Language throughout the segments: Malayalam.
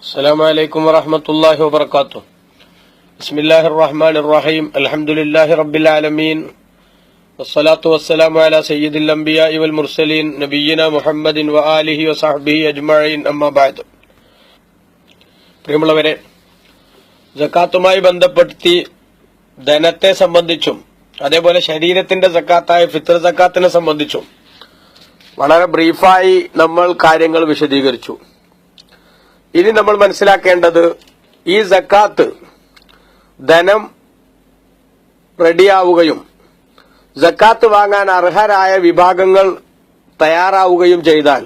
السلام عليكم ورحمة الله وبركاته. بسم الله الرحمن الرحيم. الحمد لله رب العالمين والصلاة والسلام على سيد الأنبياء والمرسلين نبينا محمد وآله وصحبه أجمعين أما بعد. പ്രിയമുള്ളവരെ, സക്കാത്തുമായി ബന്ധപ്പെടുത്തി ധനത്തെ സംബന്ധിച്ചും അതേപോലെ ശരീരത്തിന്റെ സക്കാത്തായ ഫിത്ർ സക്കാത്തിനെ സംബന്ധിച്ചും വളരെ ബ്രീഫായി നമ്മൾ കാര്യങ്ങൾ വിശദീകരിച്ചു. ഇനി നമ്മൾ മനസ്സിലാക്കേണ്ടത്, ഈ സക്കാത്ത് ധനം റെഡിയാവുകയും സക്കാത്ത് വാങ്ങാൻ അർഹരായ വിഭാഗങ്ങൾ തയ്യാറാവുകയും ചെയ്താൽ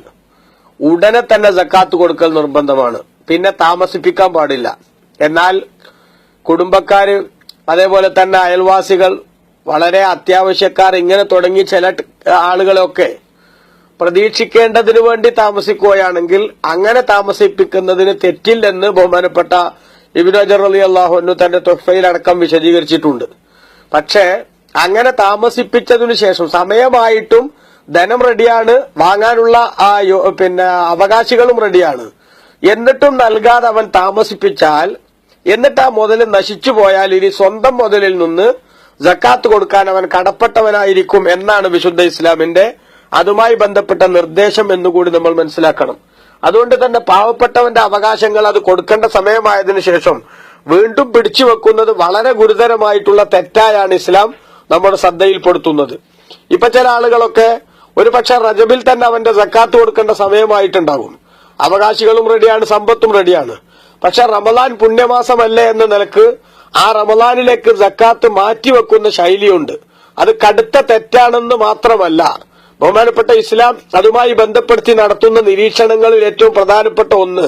ഉടനെ തന്നെ സക്കാത്ത് കൊടുക്കൽ നിർബന്ധമാണ്. പിന്നെ താമസിപ്പിക്കാൻ പാടില്ല. എന്നാൽ കുടുംബക്കാര്, അതേപോലെ തന്നെ അയൽവാസികൾ, വളരെ അത്യാവശ്യക്കാർ, ഇങ്ങനെ തുടങ്ങി ചില ആളുകളൊക്കെ പ്രതീക്ഷിക്കേണ്ടതിനു വേണ്ടി താമസിക്കുകയാണെങ്കിൽ അങ്ങനെ താമസിപ്പിക്കുന്നതിന് തെറ്റില്ലെന്ന് ബഹുമാനപ്പെട്ട ഇബ്നു ഹജർ റളിയല്ലാഹു അൻഹു തന്റെ തുഹ്ഫയിലടക്കം വിശദീകരിച്ചിട്ടുണ്ട്. പക്ഷേ അങ്ങനെ താമസിപ്പിച്ചതിനു ശേഷം സമയമായിട്ടും ധനം റെഡിയാണ്, വാങ്ങാനുള്ള അവകാശികളും റെഡിയാണ്, എന്നിട്ടും നൽകാതെ അവൻ താമസിപ്പിച്ചാൽ, എന്നിട്ട് ആ മുതൽ നശിച്ചു പോയാൽ ഇനി സ്വന്തം മുതലിൽ നിന്ന് സക്കാത്ത് കൊടുക്കാൻ അവൻ കടപ്പെട്ടവനായിരിക്കും എന്നാണ് വിശുദ്ധ ഇസ്ലാമിന്റെ അതുമായി ബന്ധപ്പെട്ട നിർദ്ദേശം എന്നുകൂടി നമ്മൾ മനസ്സിലാക്കണം. അതുകൊണ്ട് തന്നെ പാവപ്പെട്ടവന്റെ അവകാശങ്ങൾ അത് കൊടുക്കേണ്ട സമയമായതിനു ശേഷം വീണ്ടും പിടിച്ചു വെക്കുന്നത് വളരെ ഗുരുതരമായിട്ടുള്ള തെറ്റായാണ് ഇസ്ലാം നമ്മുടെ ശ്രദ്ധയിൽപ്പെടുത്തുന്നത്. ഇപ്പൊ ചില ആളുകളൊക്കെ ഒരുപക്ഷെ റജബിൽ തന്നെ അവന്റെ സക്കാത്ത് കൊടുക്കേണ്ട സമയമായിട്ടുണ്ടാകും. അവകാശികളും റെഡിയാണ്, സമ്പത്തും റെഡിയാണ്. പക്ഷെ റമദാൻ പുണ്യമാസമല്ലേ എന്ന നിലക്ക് ആ റമദാനിലേക്ക് സക്കാത്ത് മാറ്റിവെക്കുന്ന ശൈലിയുണ്ട്. അത് കടുത്ത തെറ്റാണെന്ന് മാത്രമല്ല, ബഹുമാനപ്പെട്ട ഇസ്ലാം അതുമായി ബന്ധപ്പെടുത്തി നടത്തുന്ന നിരീക്ഷണങ്ങളിൽ ഏറ്റവും പ്രധാനപ്പെട്ട ഒന്ന്,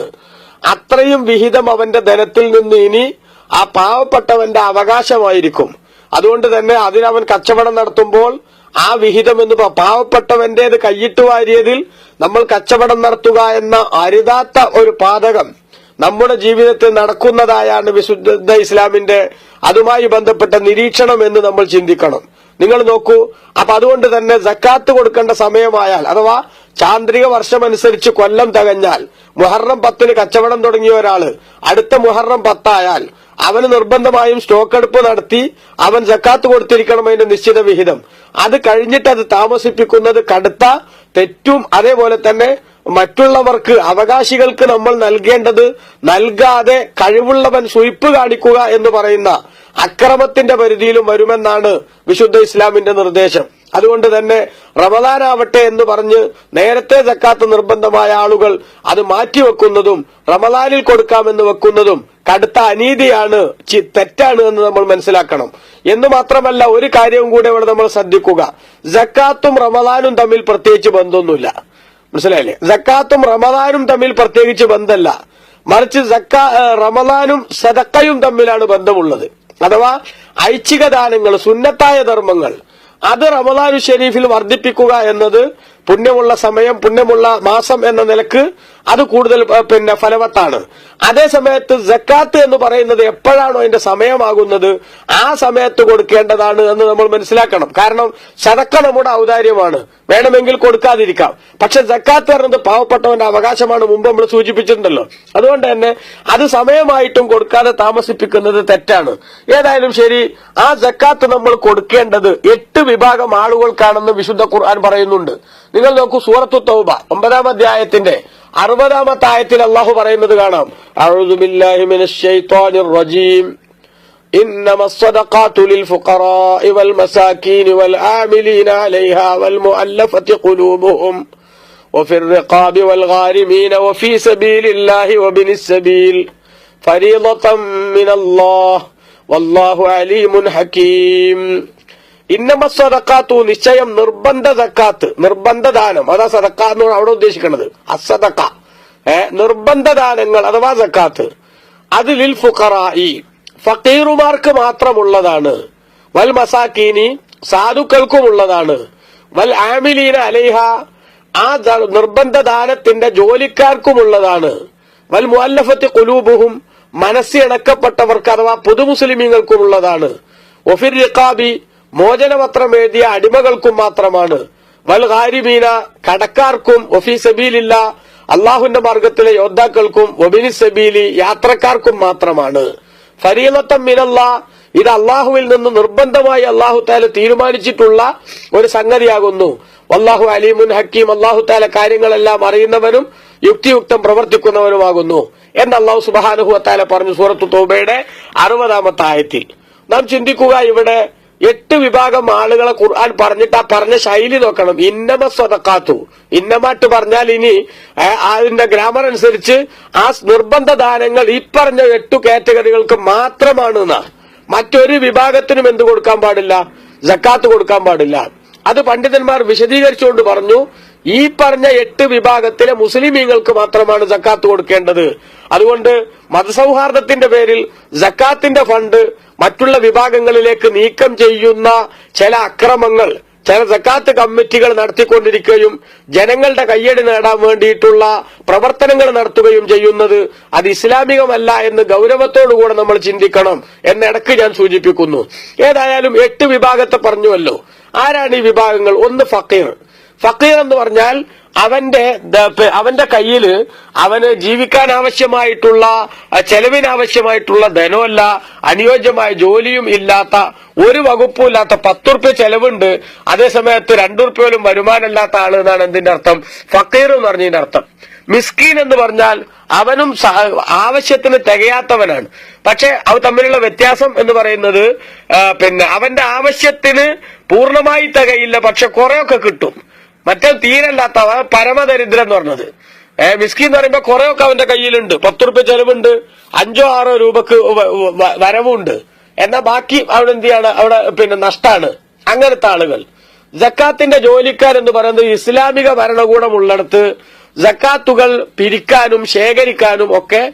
അത്രയും വിഹിതം അവന്റെ ധനത്തിൽ നിന്ന് ഇനി ആ പാവപ്പെട്ടവന്റെ അവകാശമായിരിക്കും. അതുകൊണ്ട് തന്നെ അതിനവൻ കച്ചവടം നടത്തുമ്പോൾ ആ വിഹിതം എന്ന് പാവപ്പെട്ടവന്റേത് കൈയിട്ട് വാരിയതിൽ നമ്മൾ കച്ചവടം നടത്തുക എന്ന അരുതാത്ത ഒരു പാതകം നമ്മുടെ ജീവിതത്തിൽ നടക്കുന്നതായാണ് വിശുദ്ധ ഇസ്ലാമിന്റെ അതുമായി ബന്ധപ്പെട്ട നിരീക്ഷണം എന്ന് നമ്മൾ ചിന്തിക്കണം. നിങ്ങൾ നോക്കൂ, അപ്പൊ അതുകൊണ്ട് തന്നെ സക്കാത്ത് കൊടുക്കേണ്ട സമയമായാൽ, അഥവാ ചാന്ദ്രിക വർഷമനുസരിച്ച് കൊല്ലം തികഞ്ഞാൽ, മുഹറം 10 കച്ചവടം തുടങ്ങിയ ഒരാള് അടുത്ത മുഹറം 10 ആയാൽ അവന് നിർബന്ധമായും സ്റ്റോക്ക് എടുപ്പ് നടത്തി അവൻ സക്കാത്ത് കൊടുത്തിരിക്കണം അതിന്റെ നിശ്ചിത വിഹിതം. അത് കഴിഞ്ഞിട്ട് അത് താമസിപ്പിക്കുന്നത് കടുത്ത തെറ്റും, അതേപോലെ തന്നെ മറ്റുള്ളവർക്ക്, അവകാശികൾക്ക് നമ്മൾ നൽകേണ്ടത് നൽകാതെ കഴിവുള്ളവൻ സുയിപ്പ് കാണിക്കുക എന്ന് പറയുന്ന അക്രമത്തിന്റെ പരിധിയിലും വരുമെന്നാണ് വിശുദ്ധ ഇസ്ലാമിന്റെ നിർദ്ദേശം. അതുകൊണ്ട് തന്നെ റമദാനാവട്ടെ എന്ന് പറഞ്ഞ് നേരത്തെ സക്കാത്ത് നിർബന്ധമായ ആളുകൾ അത് മാറ്റിവെക്കുന്നതും റമദാനിൽ കൊടുക്കാമെന്ന് വെക്കുന്നതും കടുത്ത അനീതിയാണ്, തെറ്റാണ് എന്ന് നമ്മൾ മനസ്സിലാക്കണം. എന്ന് മാത്രമല്ല, ഒരു കാര്യവും കൂടെ ഇവിടെ നമ്മൾ ശ്രദ്ധിക്കുക, സക്കാത്തും റമദാനും തമ്മിൽ പ്രത്യേകിച്ച് ബന്ധമൊന്നുമില്ല. മനസ്സിലായില്ലേ? സക്കാത്തും റമദാനും തമ്മിൽ പ്രത്യേകിച്ച് ബന്ധമല്ല, മറിച്ച് റമദാനും സദക്കയും തമ്മിലാണ് ബന്ധമുള്ളത്. അഥവാ ഐച്ഛിക ദാനങ്ങൾ, സുന്നത്തായ ധർമ്മങ്ങൾ, അത് റമദാനു ഷരീഫിൽ വർദ്ധിപ്പിക്കുക എന്നത് പുണ്യമുള്ള സമയം, പുണ്യമുള്ള മാസം എന്ന നിലക്ക് അത് കൂടുതൽ ഫലവത്താണ്. അതേ സമയത്ത് സക്കാത്ത് എന്ന് പറയുന്നത് എപ്പോഴാണോ അതിന്റെ സമയമാകുന്നത് ആ സമയത്ത് കൊടുക്കേണ്ടതാണ് എന്ന് നമ്മൾ മനസ്സിലാക്കണം. കാരണം സദക്ക നമ്മുടെ ഔദാര്യമാണ്, വേണമെങ്കിൽ കൊടുക്കാതിരിക്കാം. പക്ഷെ സക്കാത്ത് പറയുന്നത് പാവപ്പെട്ടവന്റെ അവകാശമാണ്, മുമ്പ് നമ്മൾ സൂചിപ്പിച്ചിട്ടുണ്ടല്ലോ. അതുകൊണ്ട് തന്നെ അത് സമയമായിട്ടും കൊടുക്കാതെ താമസിപ്പിക്കുന്നത് തെറ്റാണ്. ഏതായാലും ശരി, ആ സക്കാത്ത് നമ്മൾ കൊടുക്കേണ്ടത് 8 വിഭാഗം ആളുകൾക്കാണെന്ന് വിശുദ്ധ ഖുർആൻ പറയുന്നുണ്ട്. നിങ്ങൾ നോക്കൂ, സൂറത്തു തൗബ 9-ാം അധ്യായത്തിന്റെ 60-ാമത്തെ ആയത്തിൽ അള്ളാഹു പറയുന്നത് കാണാം, അഊദു ബില്ലാഹി മിനശ് ശൈത്വാനിർ റജീം, ഇന്നമസ് സ്വദഖാതു ലിൽ ഫുഖറാഇ വൽ മസാകീനി വൽ ആമിലീന അലൈഹാ വൽ മുഅല്ലഫതി ഖുലൂബുഹും വഫിർ റിഖാബി വൽ ഗാരിമീന വഫീ സബീലില്ലാഹി വബിനിസ് സബീൽ ഫരീളതൻ മിനല്ലാഹ് വല്ലാഹു അലീമുൻ ഹകീം. ഇന്നമസ്സദഖാത്തു, നിശ്ചയം, നിർബന്ധ സക്കാത്ത്, നിർബന്ധ ദാനം, അതാ സദക്ക എന്ന് അവിടെ ഉദ്ദേശിക്കുന്നത്, അസ്സദഖ, നിർബന്ധ ദാനങ്ങൾ അഥവാ സക്കാത്ത്, അത് ലിൽ ഫുഖറാഇ, ഫഖീറുമാർക്ക് മാത്രമുള്ളതാണ്, വൽ മസാക്കീനി, സാധുക്കൾക്കുമുള്ളതാണ്, വൽ ആമിലീന അലൈഹ, ആ നിർബന്ധ ദാനത്തിന്റെ ജോലിക്കാർക്കുമുള്ളതാണ്, വൽ മുഅല്ലഫത്തി ഖുലൂബുഹും, മനസ്സിണക്കപ്പെട്ടവർക്ക് അഥവാ പുതുമുസ്ലിമീങ്ങൾക്കുമുള്ളതാണ്, വഫിർ റിഖാബി, മോചനപത്രം എഴുതിയ അടിമകൾക്കും മാത്രമാണ്, വൽ ഗാരിമീന, കടക്കാർക്കും, വഫീ സബീലില്ലാ, അള്ളാഹുവിന്റെ മാർഗത്തിലെ യോദ്ധാക്കൾക്കും വബിനി സബീലി യാത്രക്കാർക്കും മാത്രമാണ്. ഫരീളത്തൻ മിനല്ലാഹ്, ഇത് അള്ളാഹുവിൽ നിന്ന് നിർബന്ധമായി അള്ളാഹു താല തീരുമാനിച്ചിട്ടുള്ള ഒരു സംഗതിയാകുന്നു. വല്ലാഹു അലീമുൻ ഹക്കീം, അള്ളാഹു താല കാര്യങ്ങളെല്ലാം അറിയുന്നവനും യുക്തിയുക്തം പ്രവർത്തിക്കുന്നവനുമാകുന്നു എന്ന് അള്ളാഹു സുബ്ഹാനഹു വ തആല പറഞ്ഞു സൂറത്തു തൗബയുടെ 60-ാമത്തെ ആയത്തിൽ. നാം ചിന്തിക്കുക, ഇവിടെ 8 വിഭാഗം ആളുകളെ ഖുർആൻ പറഞ്ഞിട്ട് ആ പറഞ്ഞ ശൈലി നോക്കണം. ഇന്നമ സ്വതക്കാത്തു, ഇന്നമാട്ട് പറഞ്ഞാൽ ഇനി അതിന്റെ ഗ്രാമർ അനുസരിച്ച് ആ നിർബന്ധ ദാനങ്ങൾ ഈ പറഞ്ഞ 8 കാറ്റഗറികൾക്ക് മാത്രമാണ്. മറ്റൊരു വിഭാഗത്തിനും എന്ത് കൊടുക്കാൻ പാടില്ല? സക്കാത്ത് കൊടുക്കാൻ പാടില്ല. അത് പണ്ഡിതന്മാർ വിശദീകരിച്ചുകൊണ്ട് പറഞ്ഞു, ഈ പറഞ്ഞ 8 വിഭാഗത്തിലെ മുസ്ലിമീങ്ങൾക്ക് മാത്രമാണ് സക്കാത്ത് കൊടുക്കേണ്ടത്. അതുകൊണ്ട് മതസൗഹാർദ്ദത്തിന്റെ പേരിൽ സക്കാത്തിന്റെ ഫണ്ട് മറ്റുള്ള വിഭാഗങ്ങളിലേക്ക് നീക്കം ചെയ്യുന്ന ചില അക്രമങ്ങൾ ചില സക്കാത്ത് കമ്മിറ്റികൾ നടത്തിക്കൊണ്ടിരിക്കുകയും ജനങ്ങളുടെ കയ്യടി നേടാൻ വേണ്ടിയിട്ടുള്ള പ്രവർത്തനങ്ങൾ നടത്തുകയും ചെയ്യുന്നത് അത് ഇസ്ലാമികമല്ല എന്ന് ഗൗരവത്തോടുകൂടെ നമ്മൾ ചിന്തിക്കണം എന്നിടക്ക് ഞാൻ സൂചിപ്പിക്കുന്നു. ഏതായാലും 8 വിഭാഗത്തെ പറഞ്ഞുവല്ലോ. ആരാണ് ഈ വിഭാഗങ്ങൾ? ഒന്ന് ഫക്കീർ. ഫക്കീർ എന്ന് പറഞ്ഞാൽ അവന്റെ കയ്യിൽ അവന് ജീവിക്കാൻ ആവശ്യമായിട്ടുള്ള ചെലവിനാവശ്യമായിട്ടുള്ള ധനമല്ല, അനുയോജ്യമായ ജോലിയും ഇല്ലാത്ത, ഒരു വകുപ്പും ഇല്ലാത്ത, 10 ഉറുപ്പ്യ ചെലവുണ്ട്, അതേസമയത്ത് 2 ഉറുപ്പ്യ പോലും വരുമാനമില്ലാത്ത ആള് എന്നാണ് എന്തിന്റെ അർത്ഥം? ഫക്കീർ എന്ന് പറഞ്ഞതിന്റെ അർത്ഥം. മിസ്കീൻ എന്ന് പറഞ്ഞാൽ അവനും ആവശ്യത്തിന് തികയാത്തവനാണ്. പക്ഷെ അവ തമ്മിലുള്ള വ്യത്യാസം എന്ന് പറയുന്നത് അവന്റെ ആവശ്യത്തിന് പൂർണ്ണമായി തികയില്ല, പക്ഷെ കുറെയൊക്കെ കിട്ടും. മറ്റേ തീരല്ലാത്തവ പരമദരിദ്രൻ എന്ന് പറഞ്ഞത്. മിസ്കീൻ എന്ന് പറയുമ്പോ കുറെയൊക്കെ അവന്റെ കയ്യിലുണ്ട്, 10 ഉറുപ്പ്യ ചെലവുണ്ട്, 5-6 രൂപക്ക് വരവുണ്ട്, എന്നാൽ ബാക്കി അവിടെ എന്ത് ചെയ്യാണ്? അവിടെ നഷ്ടാണ്. അങ്ങനത്തെ ആളുകൾ. സക്കാത്തിന്റെ ജോലിക്കാരെന്ന് പറയുന്നത് ഇസ്ലാമിക ഭരണകൂടം ഉള്ളിടത്ത് സക്കാത്തുകൾ പിരിക്കാനും ശേഖരിക്കാനും ഒക്കെ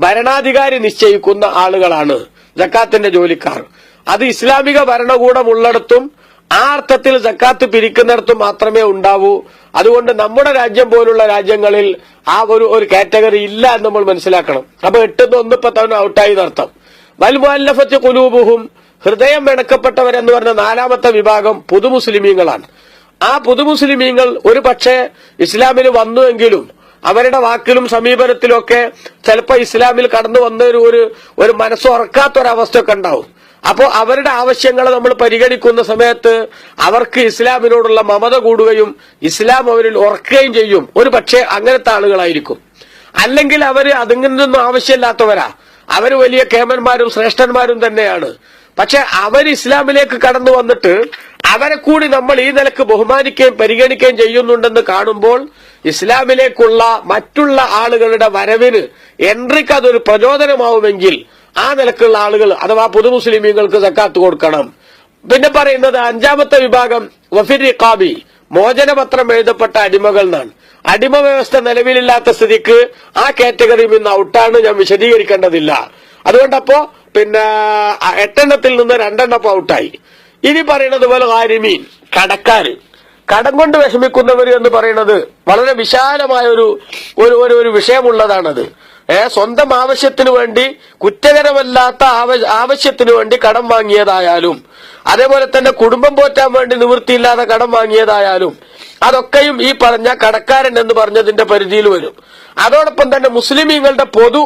ഭരണാധികാരി നിശ്ചയിക്കുന്ന ആളുകളാണ് സക്കാത്തിന്റെ ജോലിക്കാർ. അത് ഇസ്ലാമിക ഭരണകൂടം ഉള്ളിടത്തും ആ അർത്ഥത്തിൽ സക്കാത്ത് പിരിക്കുന്നിടത്തും മാത്രമേ ഉണ്ടാവൂ. അതുകൊണ്ട് നമ്മുടെ രാജ്യം പോലുള്ള രാജ്യങ്ങളിൽ ആ ഒരു കാറ്റഗറി ഇല്ല എന്ന് നമ്മൾ മനസ്സിലാക്കണം. അപ്പൊ 8 ഇപ്പൊ തന്നെ ഔട്ടായി നടത്താം. വൽ മുഅല്ലഫത്തി ഖുലൂബുഹും, ഹൃദയം വെണക്കപ്പെട്ടവരെന്ന് പറഞ്ഞ 4-ാമത്തെ വിഭാഗം പുതുമുസ്ലിമീങ്ങളാണ്. ആ പുതുമുസ്ലിമീങ്ങൾ ഒരു പക്ഷേ ഇസ്ലാമിൽ വന്നുവെങ്കിലും അവരുടെ വാക്കിലും സമീപനത്തിലും ഒക്കെ ചിലപ്പോ ഇസ്ലാമിൽ കടന്നു വന്ന ഒരു മനസ്സുറക്കാത്തൊരവസ്ഥയൊക്കെ ഉണ്ടാവും. അപ്പോ അവരുടെ ആവശ്യങ്ങൾ നമ്മൾ പരിഗണിക്കുന്ന സമയത്ത് അവർക്ക് ഇസ്ലാമിനോടുള്ള മമത കൂടുകയും ഇസ്ലാം അവരിൽ ഉറക്കുകയും ചെയ്യും. ഒരു പക്ഷേ അങ്ങനത്തെ ആളുകളായിരിക്കും. അല്ലെങ്കിൽ അവര് അതിങ്ങനൊന്നും ആവശ്യമില്ലാത്തവരാ, അവര് വലിയ കേമന്മാരും ശ്രേഷ്ഠന്മാരും തന്നെയാണ്. പക്ഷെ അവർ ഇസ്ലാമിലേക്ക് കടന്നു വന്നിട്ട് അവരെ കൂടി നമ്മൾ ഈ നിലക്ക് ബഹുമാനിക്കുകയും പരിഗണിക്കുകയും ചെയ്യുന്നുണ്ടെന്ന് കാണുമ്പോൾ ഇസ്ലാമിലേക്കുള്ള മറ്റുള്ള ആളുകളുടെ വരവിന് എൻട്രിക്ക് അതൊരു പ്രചോദനമാവുമെങ്കിൽ ആ നിലക്കുള്ള ആളുകൾ അഥവാ പുതുമുസ്ലിമീങ്ങൾക്ക് സക്കാത്ത് കൊടുക്കണം. പിന്നെ പറയുന്നത് 5-ാമത്തെ വിഭാഗം വഫിർ റിഖാബി, മോചനപത്രം എഴുതപ്പെട്ട അടിമകൾ എന്നാണ്. അടിമ വ്യവസ്ഥ നിലവിലില്ലാത്ത സ്ഥിതിക്ക് ആ കാറ്റഗറി നിന്ന് ഔട്ടാണ്, ഞാൻ വിശദീകരിക്കേണ്ടതില്ല. അതുകൊണ്ടപ്പോ 8 നിന്ന് 2 ഔട്ടായി. ഇനി പറയുന്നത് പോലെ ഗാരിമീൻ, കടക്കാര്, കടം കൊണ്ട് വിഷമിക്കുന്നവർ എന്ന് പറയുന്നത് വളരെ വിശാലമായ ഒരു വിഷയമുള്ളതാണത്. സ്വന്തം ആവശ്യത്തിനു വേണ്ടി, കുറ്റകരമല്ലാത്ത ആവശ്യത്തിനു വേണ്ടി കടം വാങ്ങിയതായാലും അതേപോലെ തന്നെ കുടുംബം പോറ്റാൻ വേണ്ടി നിവൃത്തിയില്ലാതെ കടം വാങ്ങിയതായാലും അതൊക്കെയും ഈ പറഞ്ഞ കടക്കാരൻ എന്ന് പറഞ്ഞതിന്റെ പരിധിയിൽ വരും. അതോടൊപ്പം തന്നെ മുസ്ലിമീങ്ങളുടെ പൊതു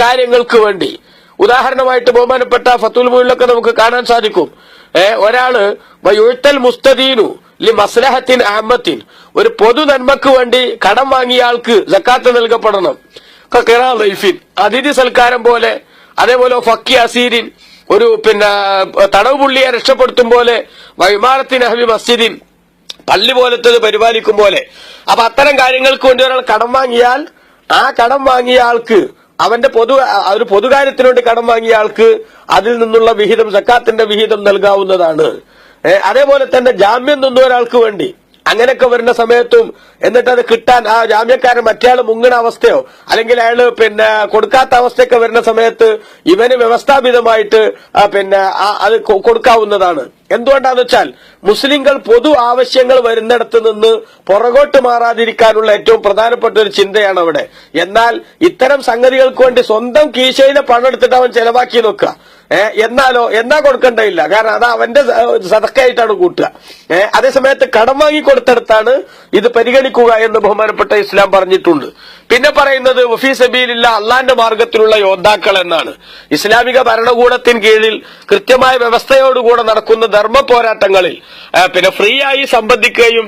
കാര്യങ്ങൾക്ക് വേണ്ടി, ഉദാഹരണമായിട്ട് ബഹുമാനപ്പെട്ട ഫത്തുൽ മുയിലൊക്കെ നമുക്ക് കാണാൻ സാധിക്കും. ഒരാള് വയുഴ്ത്തൽ മുസ്തദീനു ലി മസ്ലഹത്തിൻ അഹമ്മത്തിൻ, ഒരു പൊതു നന്മക്ക് വേണ്ടി കടം വാങ്ങിയ ആൾക്ക് സക്കാത്ത് നൽകപ്പെടണം. ലൈഫിൻ, അതിഥി സൽക്കാരം പോലെ, അതേപോലെ ഫക്കി അസീരിൻ, ഒരു തടവ് പുള്ളിയെ രക്ഷപ്പെടുത്തും പോലെ, വൈമാനത്തിൻ അഹ്ബി മസ്ജിദിൻ, പള്ളി പോലത്തത് പരിപാലിക്കും പോലെ. അപ്പൊ അത്തരം കാര്യങ്ങൾക്ക് വേണ്ടി ഒരാൾ കടം വാങ്ങിയാൽ ആ കടം വാങ്ങിയ ആൾക്ക് അവന്റെ ഒരു പൊതുകാര്യത്തിന് വേണ്ടി കടം വാങ്ങിയ ആൾക്ക് അതിൽ നിന്നുള്ള വിഹിതം, സക്കാത്തിന്റെ വിഹിതം നൽകാവുന്നതാണ്. അതേപോലെ തന്നെ ജാമ്യം നിന്ന ഒരാൾക്ക് വേണ്ടി അങ്ങനെയൊക്കെ വരുന്ന സമയത്തും എന്നിട്ട് അത് കിട്ടാൻ ആ ജാമ്യക്കാരൻ മറ്റേയാൾ മുങ്ങണ അവസ്ഥയോ അല്ലെങ്കിൽ അയാള് കൊടുക്കാത്ത അവസ്ഥയൊക്കെ വരുന്ന സമയത്ത് ഇവന് വ്യവസ്ഥാപിതമായിട്ട് അത് കൊടുക്കാവുന്നതാണ്. എന്തുകൊണ്ടാന്ന് വെച്ചാൽ മുസ്ലിങ്ങൾ പൊതു ആവശ്യങ്ങൾ വരുന്നിടത്ത് നിന്ന് പുറകോട്ട് മാറാതിരിക്കാനുള്ള ഏറ്റവും പ്രധാനപ്പെട്ട ഒരു ചിന്തയാണ് അവിടെ. എന്നാൽ ഇത്തരം സംഗതികൾക്ക് വേണ്ടി സ്വന്തം കീശയിലെ പണം എടുത്തിട്ട് അവൻ ചെലവാക്കി നോക്കുക, എന്നാ കൊടുക്കേണ്ടതില്ല, കാരണം അത് അവന്റെ സദക്കയായിട്ടാണ് കൂട്ടുക. അതേസമയത്ത് കടം വാങ്ങി കൊടുത്തെടുത്താണ് ഇത് പരിഗണിക്കുക. ചെലവഴിക്കുക എന്ന് ബഹുമാനപ്പെട്ട ഇസ്ലാം പറഞ്ഞിട്ടുണ്ട്. പിന്നെ പറയുന്നത് വഫീ സബീലില്ല, അള്ളാന്റെ മാർഗത്തിലുള്ള യോദ്ധാക്കൾ എന്നാണ്. ഇസ്ലാമിക ഭരണകൂടത്തിന് കീഴിൽ കൃത്യമായ വ്യവസ്ഥയോടുകൂടെ നടക്കുന്ന ധർമ്മ പോരാട്ടങ്ങളിൽ പിന്നെ ഫ്രീ ആയി സംബന്ധിക്കുകയും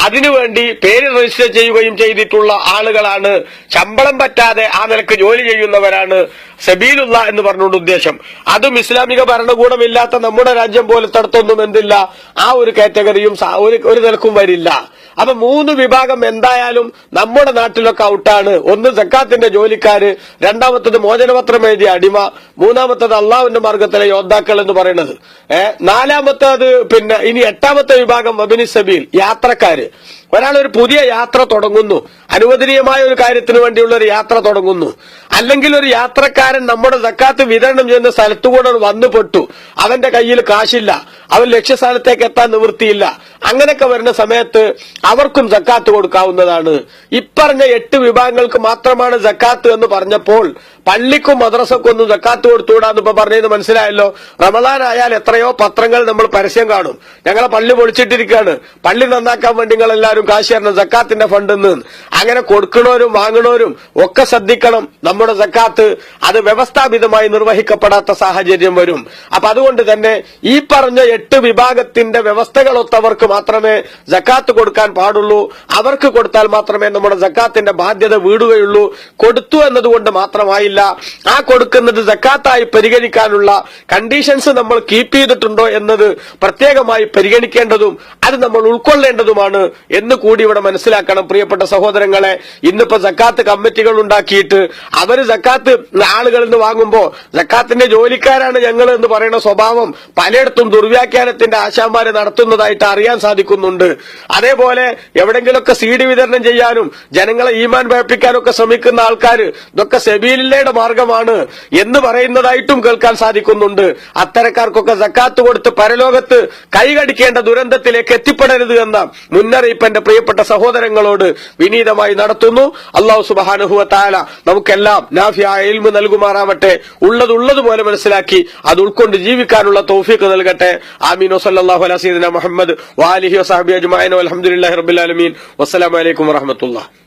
അതിനുവേണ്ടി പേര് രജിസ്റ്റർ ചെയ്യുകയും ചെയ്തിട്ടുള്ള ആളുകളാണ്. ശമ്പളം പറ്റാതെ ആ നിലക്ക് ജോലി ചെയ്യുന്നവരാണ് സബീലുള്ള എന്ന് പറഞ്ഞുകൊണ്ട് ഉദ്ദേശം. അതും ഇസ്ലാമിക ഭരണകൂടമില്ലാത്ത നമ്മുടെ രാജ്യം പോലത്തടത്തൊന്നും എന്തില്ല, ആ ഒരു കാറ്റഗറിയും ഒരു നിലക്കും വരില്ല. അപ്പൊ 3 വിഭാഗം എന്തായാലും നമ്മുടെ നാട്ടിലൊക്കെ ഔട്ടാണ്. ഒന്ന് സക്കാത്തിന്റെ ജോലിക്കാര്, രണ്ടാമത്തത് മോചനപത്രം എഴുതിയ അടിമ, മൂന്നാമത്തത് അള്ളാഹുവിന്റെ മാർഗത്തിലെ യോദ്ധാക്കൾ എന്ന് പറയുന്നത്. നാലാമത്തത് പിന്നെ ഇനി 8ാമത്തെ വിഭാഗം വബിനി സബീൽ, യാത്രക്കാര്. ഒരാൾ ഒരു പുതിയ യാത്ര തുടങ്ങുന്നു, അനുവദനീയമായ ഒരു കാര്യത്തിന് വേണ്ടിയുള്ള ഒരു യാത്ര തുടങ്ങുന്നു, അല്ലെങ്കിൽ ഒരു യാത്രക്കാരൻ നമ്മുടെ സക്കാത്ത് വിതരണം ചെയ്യുന്ന സ്ഥലത്തുകൂടെ വന്നുപെട്ടു, അവന്റെ കയ്യിൽ കാശില്ല, അവൻ ലക്ഷ്യസ്ഥാനത്തേക്ക് എത്താൻ നിവൃത്തിയില്ല, അങ്ങനെയൊക്കെ വരുന്ന സമയത്ത് അവർക്കും സക്കാത്ത് കൊടുക്കാവുന്നതാണ്. ഇപ്പറഞ്ഞ 8 വിഭാഗങ്ങൾക്ക് മാത്രമാണ് സക്കാത്ത് എന്ന് പറഞ്ഞപ്പോൾ പള്ളിക്കും മദ്രസക്കും ഒന്നും സക്കാത്ത് കൊടുത്തുകൂടാന്ന് ഇപ്പൊ പറഞ്ഞത് മനസ്സിലായല്ലോ. റമദാൻ ആയാൽ എത്രയോ പത്രങ്ങൾ നമ്മൾ പരസ്യം കാണും, ഞങ്ങളെ പള്ളി പൊളിച്ചിട്ടിരിക്കുകയാണ്, പള്ളി നന്നാക്കാൻ വേണ്ടി നിങ്ങൾ എല്ലാവരും കാശ് തരണം സക്കാത്തിന്റെ ഫണ്ടിൽ നിന്ന്. അങ്ങനെ കൊടുക്കണവരും വാങ്ങണവരും ഒക്കെ ശ്രദ്ധിക്കണം. നമ്മുടെ സക്കാത്ത് അത് വ്യവസ്ഥാപിതമായി നിർവഹിക്കപ്പെടാത്ത സാഹചര്യം വരും. അപ്പൊ അതുകൊണ്ട് തന്നെ ഈ പറഞ്ഞ 8 വിഭാഗത്തിന്റെ വ്യവസ്ഥകളൊത്തവർക്ക് മാത്രമേ സക്കാത്ത് കൊടുക്കാൻ പാടുള്ളൂ. അവർക്ക് കൊടുത്താൽ മാത്രമേ നമ്മുടെ സക്കാത്തിന്റെ ബാധ്യത വീടുകയുള്ളൂ. കൊടുത്തു എന്നതുകൊണ്ട് മാത്രമായില്ല, ആ കൊടുക്കുന്നത് സക്കാത്തായി പരിഗണിക്കാനുള്ള കണ്ടീഷൻസ് നമ്മൾ കീപ്പ് ചെയ്തിട്ടുണ്ടോ എന്നത് പ്രത്യേകമായി പരിഗണിക്കേണ്ടതും അത് നമ്മൾ ഉൾക്കൊള്ളേണ്ടതുമാണ് എന്ന് കൂടി ഇവിടെ മനസ്സിലാക്കണം. പ്രിയപ്പെട്ട സഹോദരങ്ങളെ, ഇന്നിപ്പോ സക്കാത്ത് കമ്മിറ്റികൾ ഉണ്ടാക്കിയിട്ട് അവര് സക്കാത്ത് ആളുകളിൽ നിന്ന് വാങ്ങുമ്പോ സക്കാത്തിന്റെ ജോലിക്കാരാണ് ഞങ്ങൾ എന്ന് പറയുന്ന സ്വഭാവം പലയിടത്തും ദുർവ്യാഖ്യാനത്തിന്റെ ആശാന്മാരെ നടത്തുന്നതായിട്ട് അറിയാൻ സാധിക്കുന്നുണ്ട്. അതേപോലെ എവിടെങ്കിലുമൊക്കെ CD വിതരണം ചെയ്യാനും ജനങ്ങളെ ഈമാൻ ഭയപ്പിക്കാനൊക്കെ ശ്രമിക്കുന്ന ആൾക്കാർ ഇതൊക്കെ സബീലില്ലയുടെ മാർഗമാണ് എന്ന് പറയുന്നതായിട്ടും കേൾക്കാൻ സാധിക്കുന്നുണ്ട്. അത്തരക്കാർക്കൊക്കെ സക്കാത്ത് കൊടുത്ത് പരലോകത്ത് കൈകടിക്കേണ്ട ദുരന്തത്തിലേക്ക് എത്തിപ്പെടരുത് എന്ന മുന്നറിയിപ്പ് എന്റെ പ്രിയപ്പെട്ട സഹോദരങ്ങളോട് വിനീതമായി നടത്തുന്നു. അല്ലാഹു സുബ്ഹാനഹു വ തആല നമുക്കെല്ലാം നാഫിയായ ഇൽമു നൽകുമാറാവട്ടെ. ഉള്ളതുപോലെ മനസ്സിലാക്കി അത് ഉൾക്കൊണ്ട് ജീവിക്കാനുള്ള തൗഫീഖ് നൽകട്ടെ. ആമീൻ. വസല്ലല്ലാഹു അലാ സയ്യിദിനാ മുഹമ്മദ് വആലിഹി വസഹബിഹി അജ്മഈൻ വൽഹംദുലില്ലാഹി റബ്ബിൽ ആലമീൻ. വസ്സലാമു അലൈക്കും വറഹ്മത്തുള്ളാഹി.